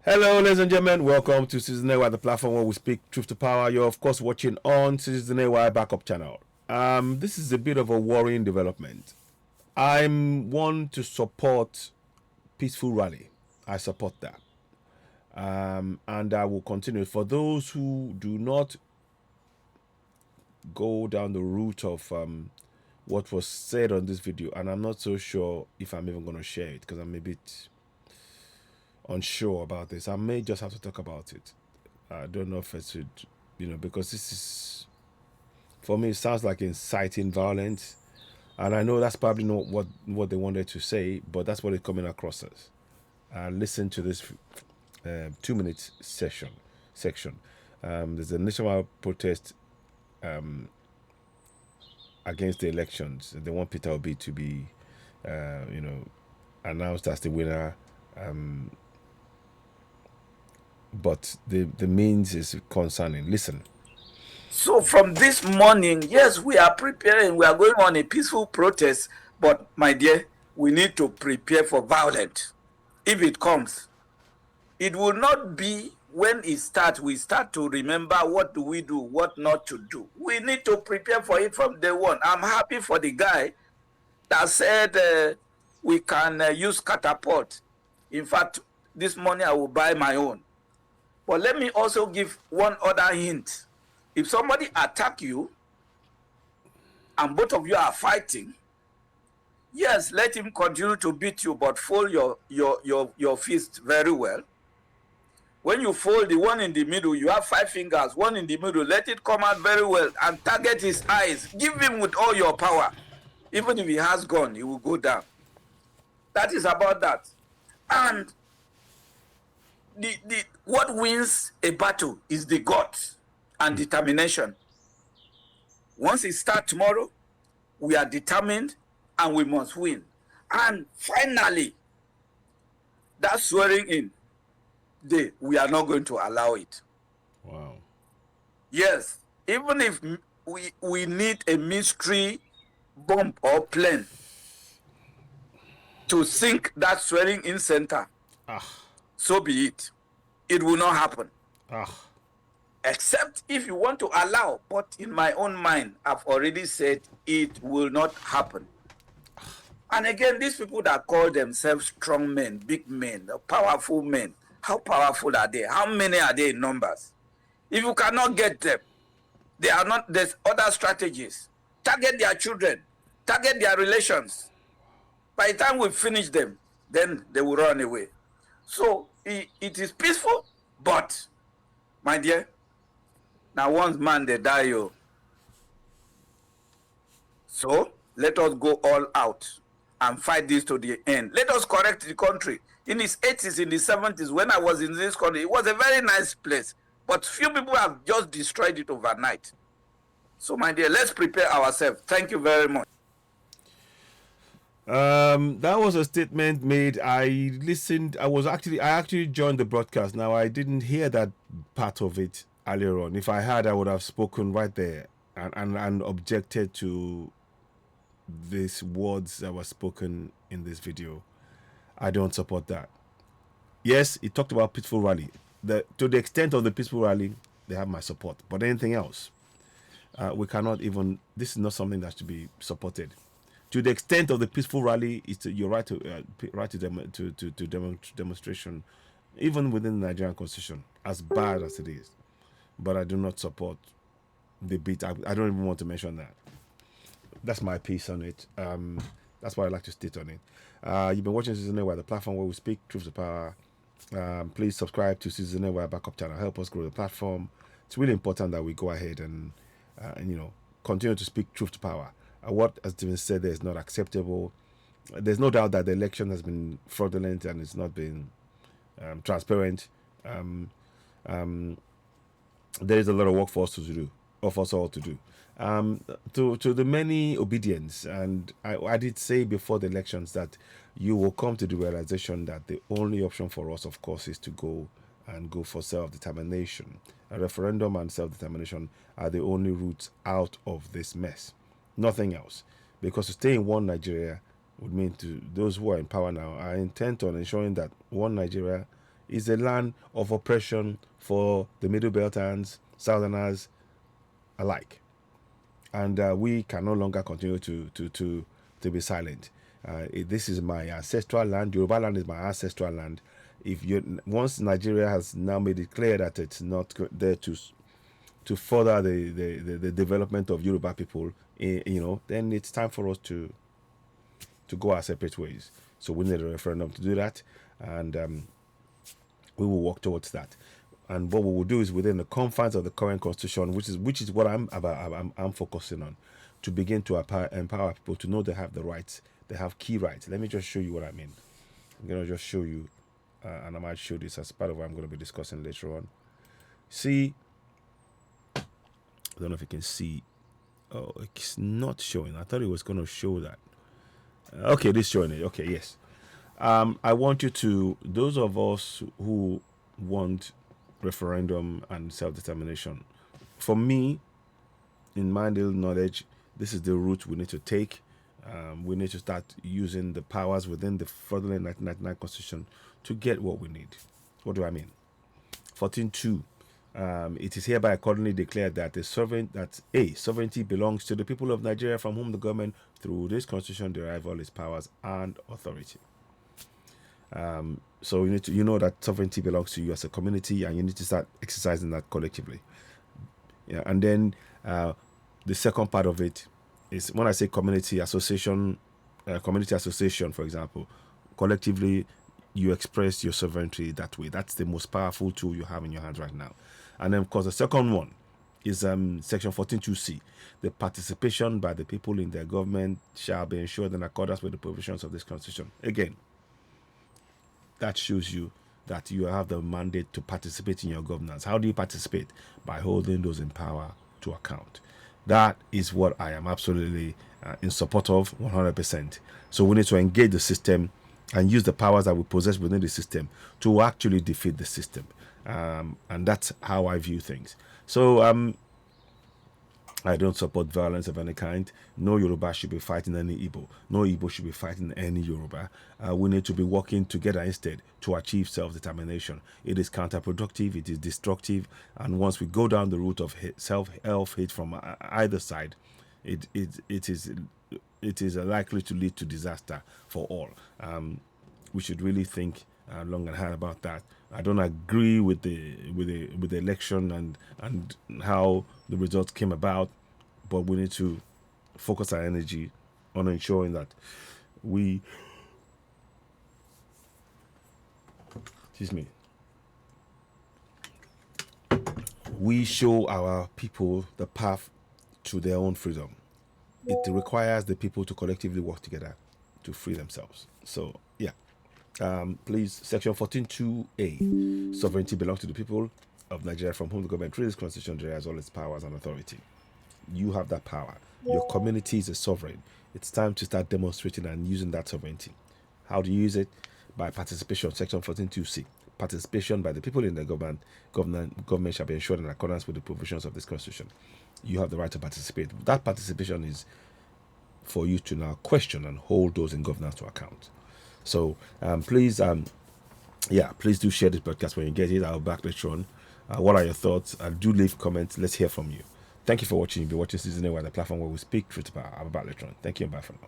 Hello, ladies and gentlemen. Welcome to Citizen AY, the platform where we speak truth to power. You're, of course, watching on Citizen AY backup channel. This is a bit of a worrying development. I'm one to support peaceful rally. I support that. And I will continue. For those who do not go down the route of what was said on this video, and I'm not so sure if I'm even going to share it because I'm a bit unsure about this. I may just have to talk about it. I don't know if it should, because this is, for me, it sounds like inciting violence. And I know that's probably not what they wanted to say, but that's what it's coming across as. Listen to this 2 minute section. There's a nationwide protest against the elections. They want Peter Obi to be, announced as the winner. But the means is concerning. Listen. So from this morning, yes, we are preparing. We are going on a peaceful protest. But my dear, we need to prepare for violence. If it comes, it will not be when it starts, we start to remember what do we do, what not to do. We need to prepare for it from day one. I'm happy for the guy that said we can use catapult. In fact, this morning I will buy my own. But let me also give one other hint. If somebody attack you and both of you are fighting, yes, let him continue to beat you, but fold your fist very well. When you fold the one in the middle, you have 5 fingers, one in the middle, let it come out very well and target his eyes. Give him with all your power. Even if he has gun, he will go down. That is about that. And what wins a battle is the guts and determination. Once it starts tomorrow, we are determined and we must win. And finally, that swearing in day, we are not going to allow it. Wow. Yes, even if we need a mystery bomb or plane to sink that swearing in center, so be it. It will not happen. Except if you want to allow, but in my own mind, I've already said it will not happen. And again, these people that call themselves strong men, big men, powerful men, how powerful are they? How many are they in numbers? If you cannot get them, they are not. There's other strategies. Target their children, target their relations. By the time we finish them, then they will run away. So it is peaceful, but my dear, now once man they die you. So let us go all out and fight this to the end. Let us correct the country. In its 80s, in the 70s, when I was in this country, it was a very nice place. But few people have just destroyed it overnight. So, my dear, let's prepare ourselves. Thank you very much. That was a statement made. I listened. I actually joined the broadcast. Now I didn't hear that part of it earlier on. If I had, I would have spoken right there and objected to these words that were spoken in this video. I don't support that. Yes, he talked about peaceful rally. To the extent of the peaceful rally, they have my support. But anything else, we cannot even. This is not something that should be supported. To the extent of the peaceful rally, it's your right to demonstration, even within the Nigerian constitution, as bad as it is. But I do not support the beat. I don't even want to mention that. That's my piece on it. That's what I like to state on it. You've been watching Citizen AY, the platform where we speak truth to power. Please subscribe to Citizen AY backup channel. Help us grow the platform. It's really important that we go ahead and continue to speak truth to power. What has been said there is not acceptable. There's no doubt that the election has been fraudulent and it's not been transparent. There is a lot of work for us to do, of us all to do. To the many obedience, and I did say before the elections that you will come to the realization that the only option for us, of course, is to go for self-determination. A referendum and self-determination are the only routes out of this mess. Nothing else. Because to stay in one Nigeria would mean to those who are in power now are intent on ensuring that one Nigeria is a land of oppression for the Middle Beltans, Southerners alike. And we can no longer continue to be silent. This is my ancestral land. Yoruba land is my ancestral land. If you once Nigeria has now made it clear that it's not there to further the development of Yoruba people, then it's time for us to go our separate ways. So we need a referendum to do that, and we will work towards that. And what we will do is within the confines of the current constitution, which is what I'm focusing on, to begin to empower people to know they have the rights, they have key rights. Let me just show you what I mean. I'm gonna just show you, and I might show this as part of what I'm going to be discussing later on. See, I don't know if you can see. Oh, it's not showing. I thought it was going to show that. Okay, this is showing it. Okay, yes. I want you to, those of us who want referendum and self-determination, for me, in my little knowledge, this is the route we need to take. We need to start using the powers within the fraudulent 1999 Constitution to get what we need. What do I mean? 14.2. It is hereby accordingly declared that sovereignty belongs to the people of Nigeria, from whom the government, through this Constitution, derive all its powers and authority. So you know that sovereignty belongs to you as a community, and you need to start exercising that collectively. Yeah, and then the second part of it is, when I say community association, for example, collectively you express your sovereignty that way. That's the most powerful tool you have in your hands right now. And then, of course, the second one is section 14.2c. The participation by the people in their government shall be ensured in accordance with the provisions of this Constitution. Again, that shows you that you have the mandate to participate in your governance. How do you participate? By holding those in power to account. That is what I am absolutely in support of, 100%. So we need to engage the system and use the powers that we possess within the system to actually defeat the system. And that's how I view things. So I don't support violence of any kind. No Yoruba should be fighting any Igbo. No Igbo should be fighting any Yoruba. We need to be working together instead to achieve self-determination. It is counterproductive, it is destructive, and once we go down the route of self-hate from either side, it is likely to lead to disaster for all. We should really think long and hard about that. I don't agree with the election and how the results came about, but we need to focus our energy on ensuring that we show our people the path to their own freedom. It requires the people to collectively work together to free themselves. So yeah. Please, section 14.2a, sovereignty belongs to the people of Nigeria, from whom the government, through this Constitution, derives all its powers and authority. You have that power. Your community is a sovereign. It's time to start demonstrating and using that sovereignty. How do you use it? By participation, section 14.2c. Participation by the people in the government shall be ensured in accordance with the provisions of this Constitution. You have the right to participate. That participation is for you to now question and hold those in governance to account. So please do share this podcast when you get it. I'll back later on. What are your thoughts? Do leave comments. Let's hear from you. Thank you for watching. You'll be watching Season A, the platform where we speak truth to power. I'll be back later on. Thank you and bye for now.